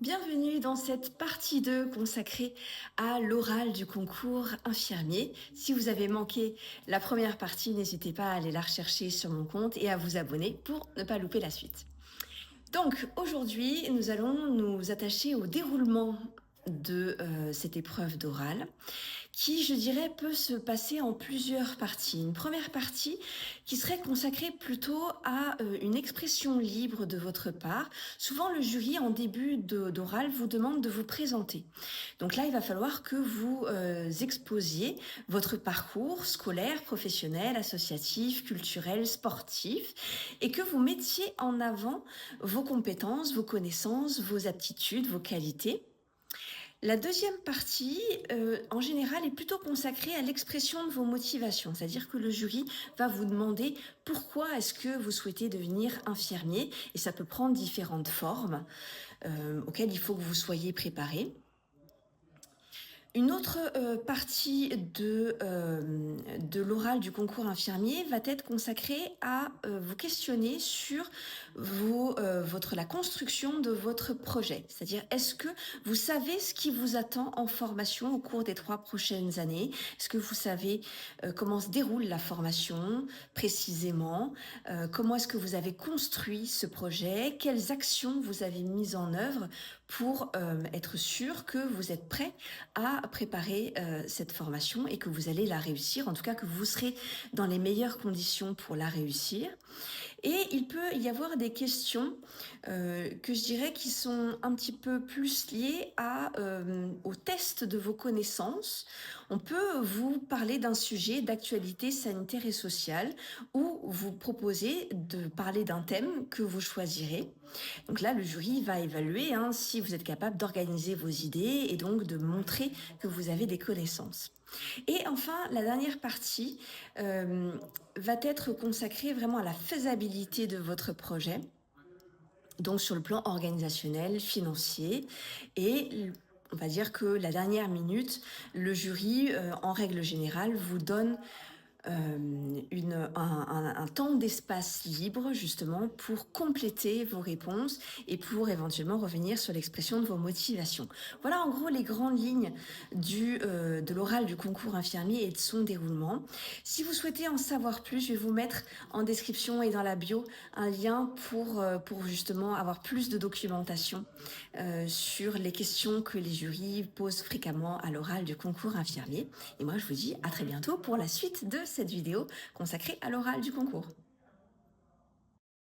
Bienvenue dans cette partie 2 consacrée à l'oral du concours infirmier. Si vous avez manqué la première partie, n'hésitez pas à aller la rechercher sur mon compte et à vous abonner pour ne pas louper la suite. Donc aujourd'hui, nous allons nous attacher au déroulement de cette épreuve d'oral qui, je dirais, peut se passer en plusieurs parties. Une première partie qui serait consacrée plutôt à une expression libre de votre part. Souvent, le jury, en début d'oral, vous demande de vous présenter. Donc là, il va falloir que vous exposiez votre parcours scolaire, professionnel, associatif, culturel, sportif, et que vous mettiez en avant vos compétences, vos connaissances, vos aptitudes, vos qualités. La deuxième partie, en général, est plutôt consacrée à l'expression de vos motivations. C'est-à-dire que le jury va vous demander pourquoi est-ce que vous souhaitez devenir infirmier, et ça peut prendre différentes formes auxquelles il faut que vous soyez préparé. Une autre partie de l'oral du concours infirmier va être consacrée à vous questionner sur la construction de votre projet. C'est-à-dire, est-ce que vous savez ce qui vous attend en formation au cours des 3 prochaines années? Est-ce que vous savez comment se déroule la formation précisément? Comment est-ce que vous avez construit ce projet? Quelles actions vous avez mises en œuvre pour être sûr que vous êtes prêt à préparer cette formation et que vous allez la réussir, en tout cas que vous serez dans les meilleures conditions pour la réussir. Et il peut y avoir des questions que je dirais qui sont un petit peu plus liées au test de vos connaissances. On peut vous parler d'un sujet d'actualité sanitaire et sociale ou vous proposer de parler d'un thème que vous choisirez. Donc là, le jury va évaluer si vous êtes capable d'organiser vos idées et donc de montrer que vous avez des connaissances. Et enfin, la dernière partie va être consacrée vraiment à la faisabilité de votre projet, donc sur le plan organisationnel, financier, et on va dire que la dernière minute, le jury, en règle générale, vous donne un temps d'espace libre justement pour compléter vos réponses et pour éventuellement revenir sur l'expression de vos motivations. Voilà en gros les grandes lignes de l'oral du concours infirmier et de son déroulement. Si vous souhaitez en savoir plus, je vais vous mettre en description et dans la bio un lien pour justement avoir plus de documentation sur les questions que les jurys posent fréquemment à l'oral du concours infirmier. Et moi, je vous dis à très bientôt pour la suite de cette vidéo consacrée à l'oral du concours.